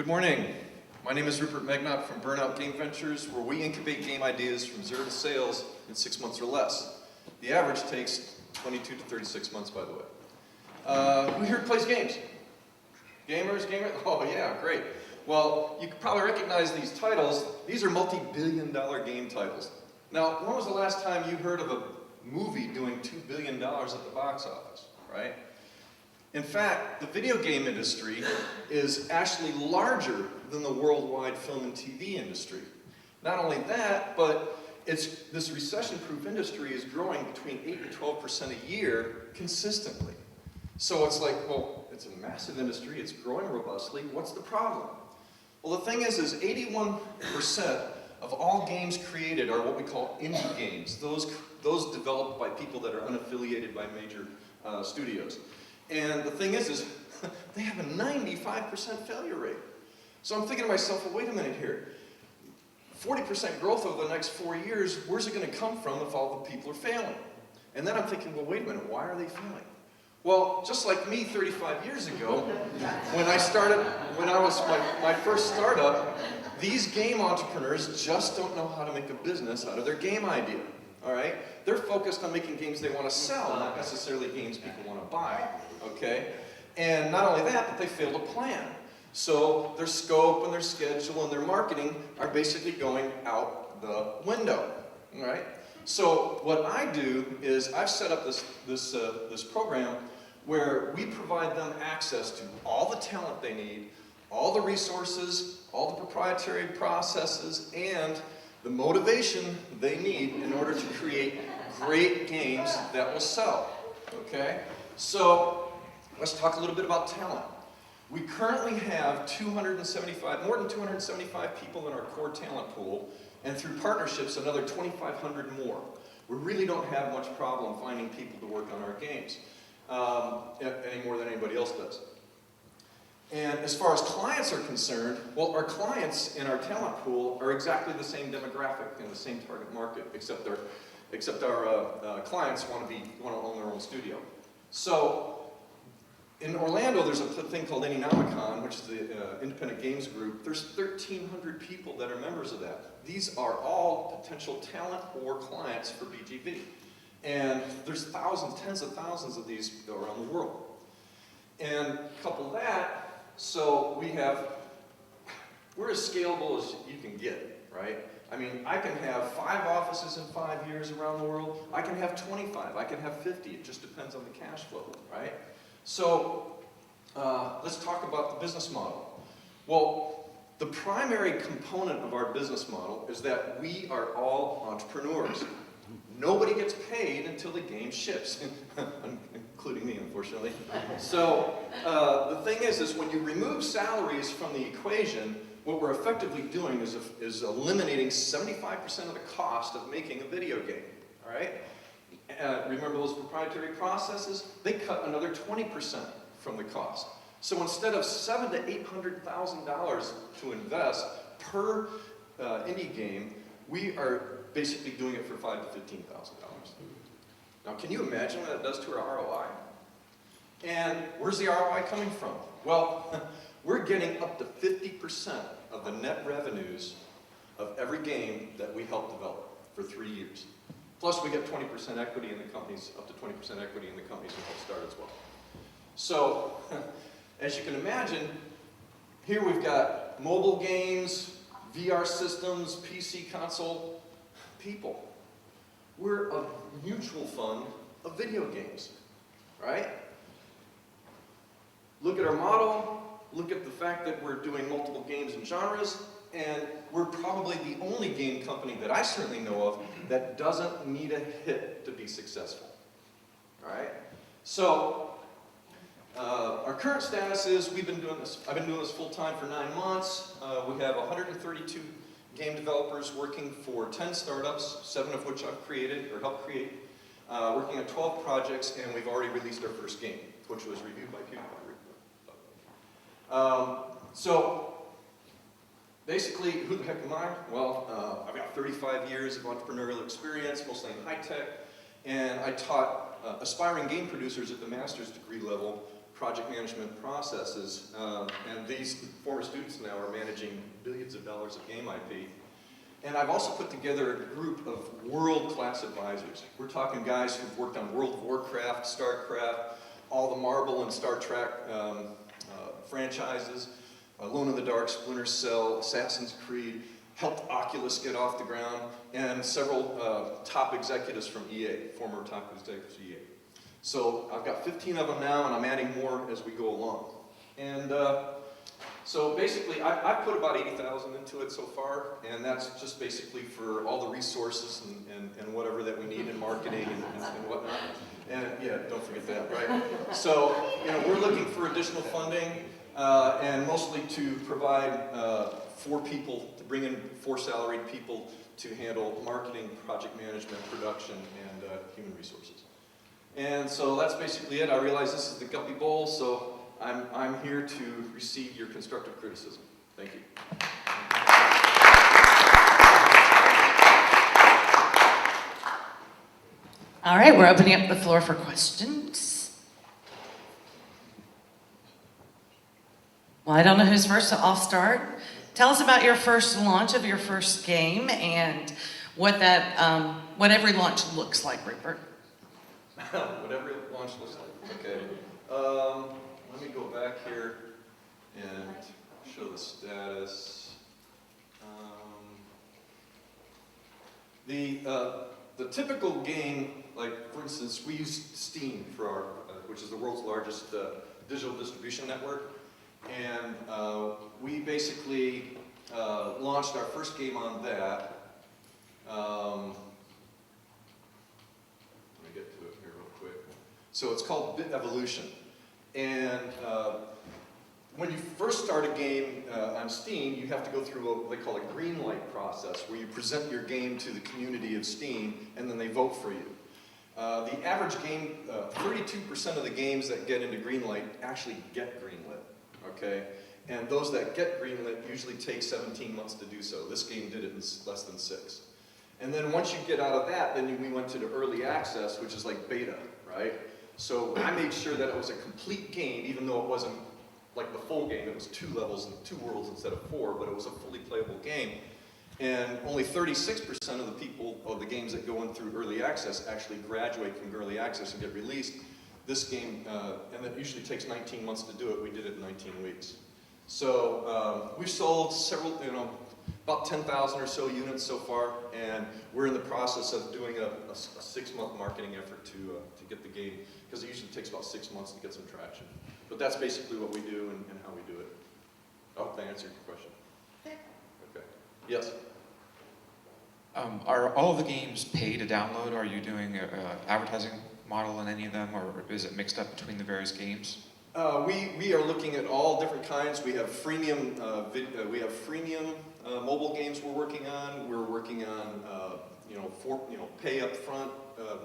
Good morning. My name is Rupert Magnot from Burnout Game Ventures, where we incubate game ideas from 0 to sales in 6 months or less. The average takes 22 to 36 months, by the way. Who here plays games? Gamers? Oh yeah, great. Well, you could probably recognize these titles. These are multi-billion-dollar game titles. Now, when was the last time you heard of a movie doing $2 billion at the box office, right? In fact, the video game industry is actually larger than the worldwide film and TV industry. Not only that, but this recession-proof industry is growing between 8 and 12% a year consistently. So it's like, well, it's a massive industry, it's growing robustly, what's the problem? Well, the thing is 81% of all games created are what we call indie games, those developed by people that are unaffiliated by major studios. And the thing is they have a 95% failure rate. So I'm thinking to myself, well, wait a minute here. 40% growth over the next 4 years, where's it going to come from if all the people are failing? And then I'm thinking, well, wait a minute, why are they failing? Well, just like me 35 years ago, when I was my first startup, these game entrepreneurs just don't know how to make a business out of their game idea. All right? They're focused on making games they want to sell, not necessarily games people want to buy. Okay? And not only that, but they fail to plan. So their scope and their schedule and their marketing are basically going out the window. All right? So what I do is I've set up this program where we provide them access to all the talent they need, all the resources, all the proprietary processes, and the motivation they need in order to create great games that will sell. Okay? So let's talk a little bit about talent. We currently have more than 275 people in our core talent pool, and through partnerships, another 2,500 more. We really don't have much problem finding people to work on our games, any more than anybody else does. And as far as clients are concerned, well, our clients in our talent pool are exactly the same demographic and the same target market, except our clients want to own their own studio. So in Orlando, there's a thing called Indienomicon, which is the independent games group. There's 1,300 people that are members of that. These are all potential talent or clients for BGV. And there's tens of thousands of these around the world. And couple that, so we're as scalable as you can get, right? I mean, I can have 5 offices in 5 years around the world. I can have 25, I can have 50. It just depends on the cash flow, right? So let's talk about the business model. Well, the primary component of our business model is that we are all entrepreneurs. Nobody gets paid until the game ships, including me, unfortunately. So the thing is when you remove salaries from the equation, what we're effectively doing is eliminating 75% of the cost of making a video game. All right? Remember those proprietary processes? They cut another 20% from the cost. So instead of $700,000 to $800,000 to invest per indie game, we are basically doing it for $5,000 to $15,000. Now, can you imagine what that does to our ROI? And where's the ROI coming from? Well, we're getting up to 50% of the net revenues of every game that we help develop for 3 years. Plus, we get 20% equity in the companies, up to 20% equity in the companies we help start as well. So, as you can imagine, here we've got mobile games, VR systems, PC console, people. We're a mutual fund of video games, right? Look at our model, look at the fact that we're doing multiple games and genres, and we're probably the only game company that I certainly know of that doesn't need a hit to be successful. All right? So, our current status is I've been doing this full time for 9 months. We have 132 game developers working for 10 startups, 7 of which I've created or helped create, working on 12 projects, and we've already released our first game, which was reviewed by PewDiePie. So, basically, who the heck am I? Well, I've got 35 years of entrepreneurial experience, mostly in high tech, and I taught aspiring game producers at the master's degree level project management processes, and these former students now are managing billions of dollars of game IP. And I've also put together a group of world-class advisors. We're talking guys who've worked on World of Warcraft, StarCraft, all the Marvel and Star Trek franchises, Alone in the Dark, Splinter Cell, Assassin's Creed, helped Oculus get off the ground, and several top executives from EA, former top executives from EA. So I've got 15 of them now, and I'm adding more as we go along. And so basically, I've put about 80,000 into it so far, and that's just basically for all the resources and whatever that we need in marketing and whatnot. And yeah, don't forget that, right? So, you know, we're looking for additional funding, and mostly to provide 4 people, to bring in 4 salaried people to handle marketing, project management, production, and human resources. And so that's basically it. I realize this is the Guppy Bowl, so I'm here to receive your constructive criticism. Thank you. All right, we're opening up the floor for questions. Well, I don't know who's first, so I'll start. Tell us about your first launch of your first game and what that, what every launch looks like, Rupert. Whatever launch looks like. Okay. Let me go back here and show the status. The typical game, like for instance, we use Steam for our, which is the world's largest digital distribution network, and we basically launched our first game on that. So it's called Bit Evolution. And when you first start a game on Steam, you have to go through what they call a green light process, where you present your game to the community of Steam, and then they vote for you. The average game, 32% of the games that get into green light actually get greenlit, okay? And those that get greenlit usually take 17 months to do so. This game did it in less than 6. And then once you get out of that, then we went to the early access, which is like beta, right? So I made sure that it was a complete game, even though it wasn't like the full game. It was 2 levels and 2 worlds instead of 4, but it was a fully playable game. And only 36% of the people, of the games that go in through early access actually graduate from early access and get released. This game, and it usually takes 19 months to do it, we did it in 19 weeks. So we've sold several, about 10,000 or so units so far, and we're in the process of doing a 6-month marketing effort to get the game, because it usually takes about 6 months to get some traction. But that's basically what we do and how we do it. I hope that answered your question. Okay. Yes? Are all of the games pay to download? Are you doing an advertising model in any of them, or is it mixed up between the various games? We are looking at all different kinds. We have freemium mobile games we're working on. We're working on pay up front,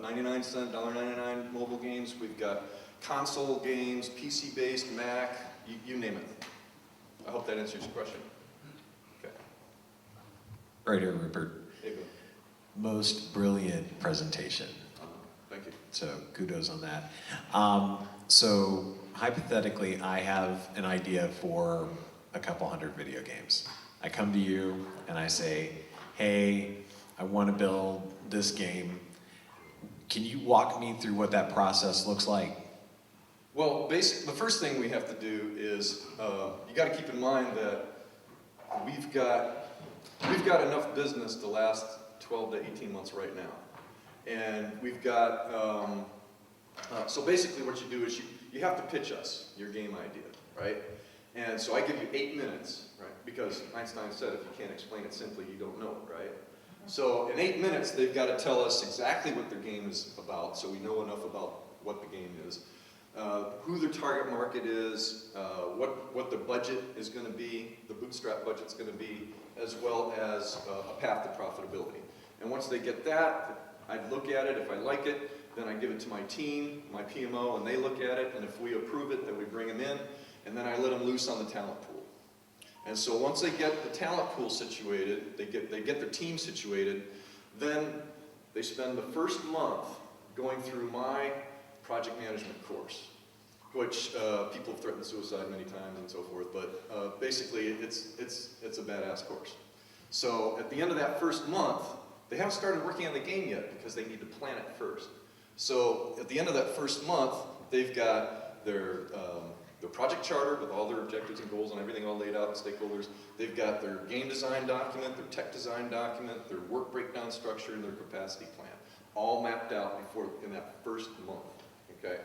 99-cent, $1.99 mobile games. We've got console games, PC-based, Mac, you name it. I hope that answers your question. Okay. Right here, Rupert. Hey, Bill. Most brilliant presentation. Thank you. So kudos on that. So hypothetically, I have an idea for a couple hundred video games. I come to you and I say, hey, I want to build this game. Can you walk me through what that process looks like? Well, the first thing we have to do is you got to keep in mind that we've got enough business to last 12 to 18 months right now, and we've got so basically what you do is you have to pitch us your game idea, right? And so I give you 8 minutes, right? Because Einstein said if you can't explain it simply, you don't know it, right? So in 8 minutes, they've got to tell us exactly what their game is about, so we know enough about what the game is, who their target market is, what the budget is going to be, the bootstrap budget's going to be, as well as a path to profitability. And once they get that, I look at it. If I like it, then I give it to my team, my PMO, and they look at it. And if we approve it, then we bring them in, and then I let them loose on the talent pool. And so once they get the talent pool situated, they get their team situated, then they spend the first month going through my project management course. which people have threatened suicide many times and so forth, but basically it's a badass course. So at the end of that first month, they haven't started working on the game yet because they need to plan it first. So at the end of that first month, they've got their project charter with all their objectives and goals and everything all laid out, and stakeholders. They've got their game design document, their tech design document, their work breakdown structure, and their capacity plan, all mapped out in that first month, okay?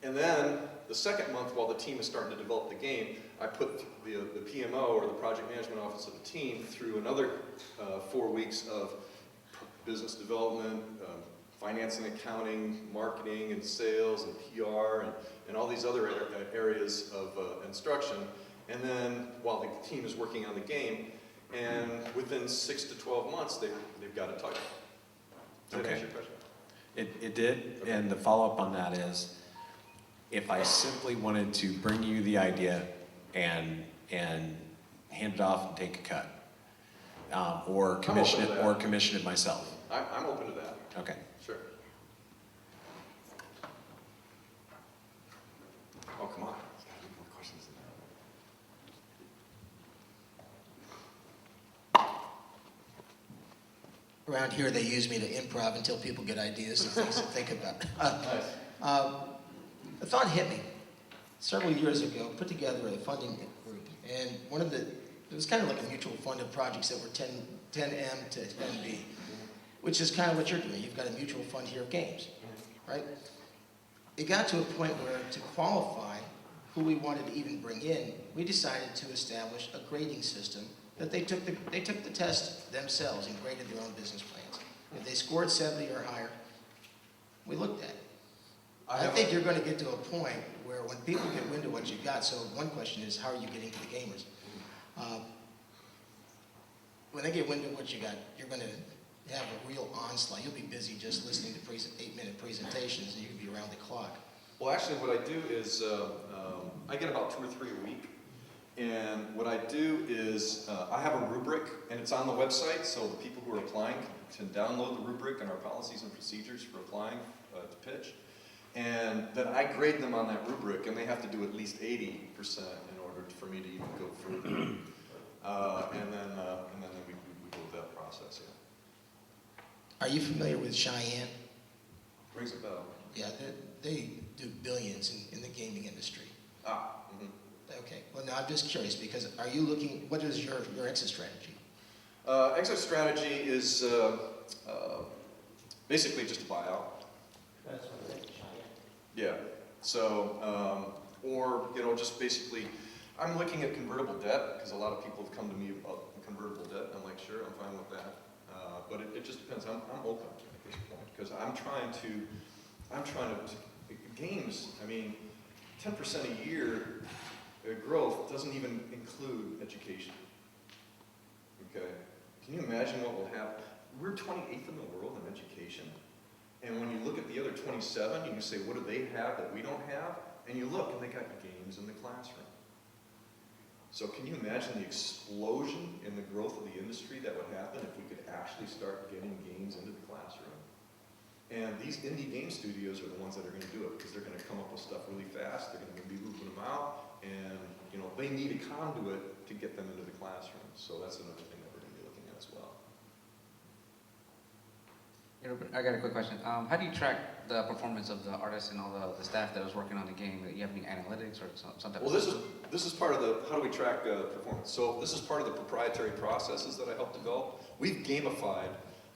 And then the second month, while the team is starting to develop the game, I put the PMO, or the project management office of the team, through another 4 weeks of business development, finance and accounting, marketing and sales and PR and all these other areas of instruction. And then while the team is working on the game, and within 6 to 12 months, they've got a title. Does that answer your question? It did, and the follow-up on that is, if I simply wanted to bring you the idea and hand it off and take a cut, or commission it myself. I'm open to that. Okay. Sure. Oh, come on. There's got to be more questions than that. Around here, they use me to improv until people get ideas and things to think about. Nice. A thought hit me several years ago. Put together a funding group, and it was kind of like a mutual fund of projects that were 10M to 10B, which is kind of what you're doing. You've got a mutual fund here of games, right? It got to a point where, to qualify who we wanted to even bring in, we decided to establish a grading system that they took the test themselves and graded their own business plans. If they scored 70 or higher, we looked at it. I think you're going to get to a point where when people get wind of what you've got, so one question is, how are you getting to the gamers? When they get wind of what you got, you're going to have a real onslaught. You'll be busy just listening to 8-minute presentations, and you can be around the clock. Well, actually, what I do is I get about 2 or 3 a week. And what I do is I have a rubric, and it's on the website, so the people who are applying can download the rubric and our policies and procedures for applying to pitch. And then I grade them on that rubric, and they have to do at least 80% in order for me to even go further. And then we go with that process. Yeah. Are you familiar with Cheyenne? Rings a bell. Yeah, they do billions in the gaming industry. Okay, well, now I'm just curious, because are you looking, what is your exit strategy? Exit strategy is basically just a buyout. That's what I think, Cheyenne. Yeah, so, or, just basically, I'm looking at convertible debt, because a lot of people have come to me about convertible debt, and I'm like, sure, I'm fine with that. But it just depends, I'm open at this point, because I'm trying to, games, I mean, 10% a year growth doesn't even include education, okay? Can you imagine what will happen? We're 28th in the world in education. And when you look at the other 27, you say, what do they have that we don't have? And you look, and they got games in the classroom. So can you imagine the explosion in the growth of the industry that would happen if we could actually start getting games into the classroom? And these indie game studios are the ones that are going to do it, because they're going to come up with stuff really fast. They're going to be looping them out, and they need a conduit to get them into the classroom. So that's another thing that we're going to be looking at as well. I got a quick question. How do you track the performance of the artists and all the staff that was working on the game? Do you have any analytics or something? Well, this is part of the, how do we track performance? So this is part of the proprietary processes that I helped develop. We've gamified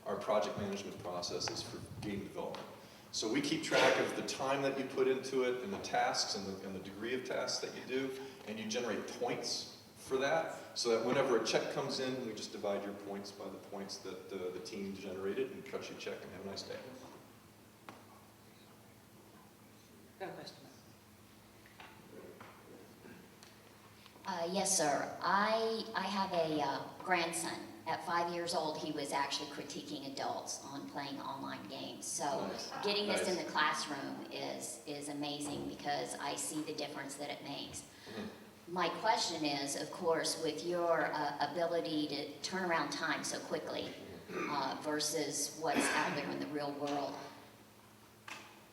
our project management processes for game development. So we keep track of the time that you put into it, and the tasks, and the degree of tasks that you do, and you generate points for that, so that whenever a check comes in, we just divide your points by the points that the team generated, and cut you a check, and have a nice day. Got a question. Yes, sir. I have a grandson. At 5 years old, he was actually critiquing adults on playing online games. So Nice. getting this Nice. in the classroom is amazing, because I see the difference that it makes. My question is, of course, with your ability to turn around time so quickly versus what's out there in the real world,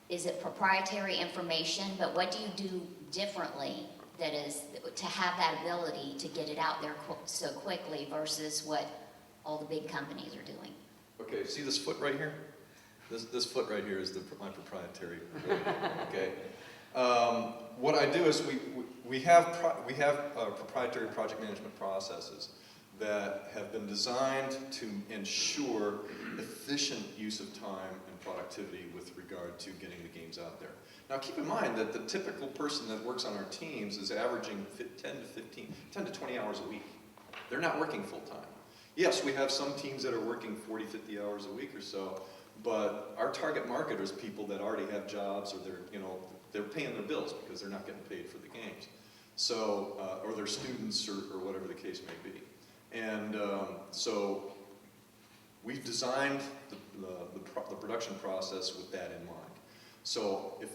is it proprietary information, but what do you do differently that is, to have that ability to get it out there so quickly versus what all the big companies are doing? Okay, see this foot right here? This foot right here is my proprietary ability, okay? What I do is we have proprietary project management processes that have been designed to ensure efficient use of time and productivity with regard to getting the games out there. Now keep in mind that the typical person that works on our teams is averaging 10 to 20 hours a week. They're not working full time. Yes, we have some teams that are working 40, 50 hours a week or so, but our target market is people that already have jobs, or they're paying their bills because they're not getting paid for the games. So, or they're students, or whatever the case may be. And so we've designed the production process with that in mind. So if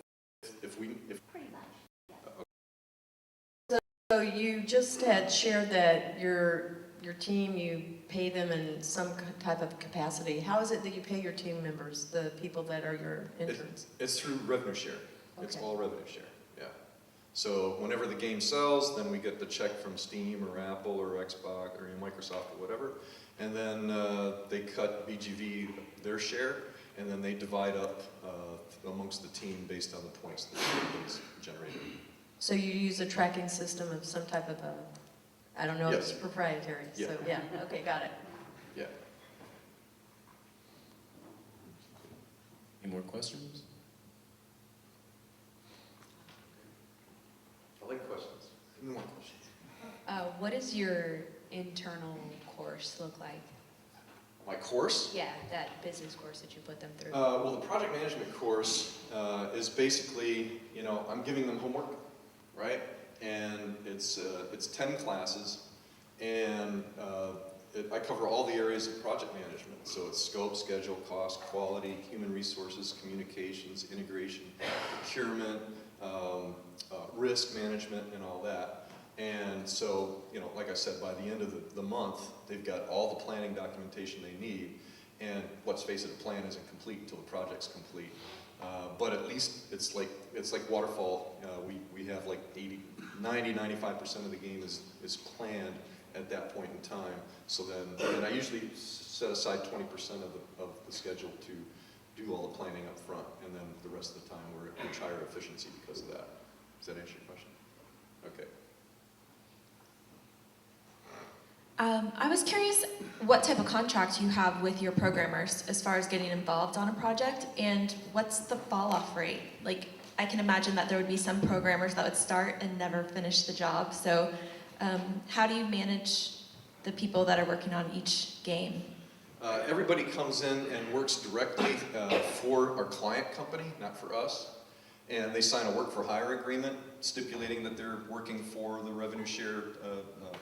Pretty much. So you just had shared that your team, you pay them in some type of capacity. How is it that you pay your team members, the people that are your interns? it's through revenue share. It's Okay. all revenue share, yeah. So whenever the game sells, then we get the check from Steam or Apple or Xbox or Microsoft or whatever, and then they cut BGV their share, and then they divide up amongst the team based on the points that the game's generated. So you use a tracking system of some type of I don't know if it's Yes. proprietary, Yeah. so yeah, okay, got it. Yeah. Any more questions? I like questions. Any more questions? What does your internal course look like? My course? Yeah, that business course that you put them through. Well, the project management course is basically, I'm giving them homework, right? And it's 10 classes, and I cover all the areas of project management. So it's scope, schedule, cost, quality, human resources, communications, integration, procurement, risk management, and all that. And so, like I said, by the end of the month, they've got all the planning documentation they need. And let's face it, a plan isn't complete until the project's complete. But at least it's like waterfall. We have like 90-95% of the game is planned at that point in time. So then I usually set aside 20% of the schedule to do all the planning up front, and then the rest of the time we're at much higher efficiency because of that. Does that answer your question? Okay. I was curious what type of contract you have with your programmers as far as getting involved on a project, and what's the fall-off rate? Like, I can imagine that there would be some programmers that would start and never finish the job. So how do you manage the people that are working on each game? Everybody comes in and works directly for our client company, not for us. And they sign a work for hire agreement stipulating that they're working for the revenue share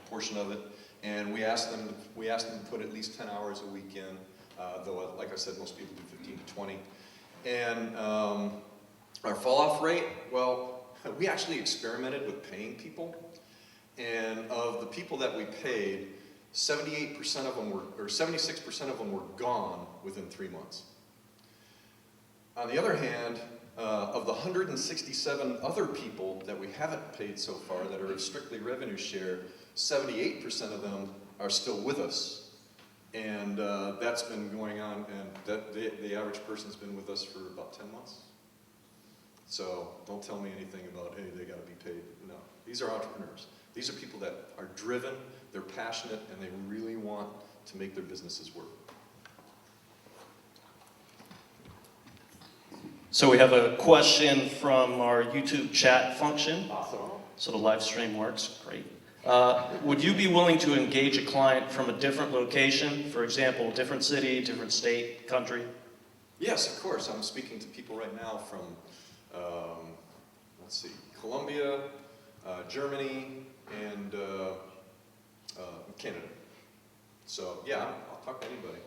portion of it. And we ask them to put at least 10 hours a week in, though, like I said, most people do 15 to 20. And our fall-off rate, well, we actually experimented with paying people. And of the people that we paid, 78% of them or 76% of them were gone within 3 months. On the other hand, of the 167 other people that we haven't paid so far that are strictly revenue share, 78% of them are still with us. And that's been going on, and the average person's been with us for about 10 months. So don't tell me anything about, hey, they gotta be paid. No, these are entrepreneurs. These are people that are driven, they're passionate, and they really want to make their businesses work. So we have a question from our YouTube chat function. Awesome. So the live stream works, great. Would you be willing to engage a client from a different location, for example, different city, different state, country? Yes, of course. I'm speaking to people right now from, let's see, Colombia, Germany, and Canada. So yeah, I'll talk to anybody.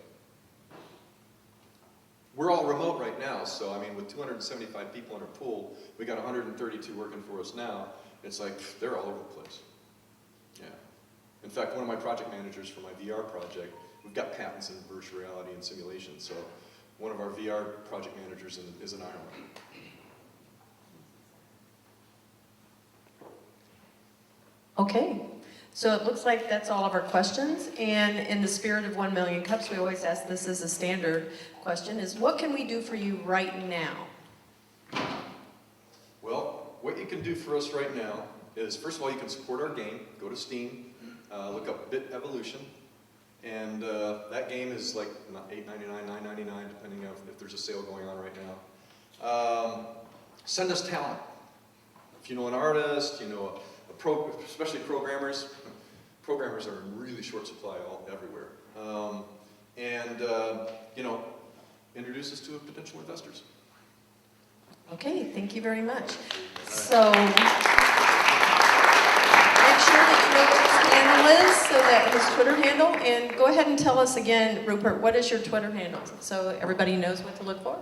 We're all remote right now, so I mean, with 275 people in our pool, we got 132 working for us now. It's like, they're all over the place. Yeah. In fact, one of my project managers for my VR project, we've got patents in virtual reality and simulation, so one of our VR project managers is in Ireland. Okay, so it looks like that's all of our questions, and in the spirit of 1 million cups, we always ask this as a standard question, is what can we do for you right now? Well, what you can do for us right now is, first of all, you can support our game. Go to Steam, look up Bit Evolution, and that game is like $8.99, $9.99, depending on if there's a sale going on right now. Send us talent. If you know an artist, you know especially programmers. Programmers are in really short supply everywhere. Introduce us to potential investors. Okay, thank you very much. So, make sure that you know what his handle is, so that his Twitter handle, and go ahead and tell us again, Rupert, what is your Twitter handle, so everybody knows what to look for?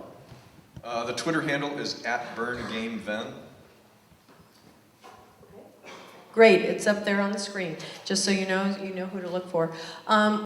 The Twitter handle is @BurnGameVen. Great, it's up there on the screen, just so you know who to look for.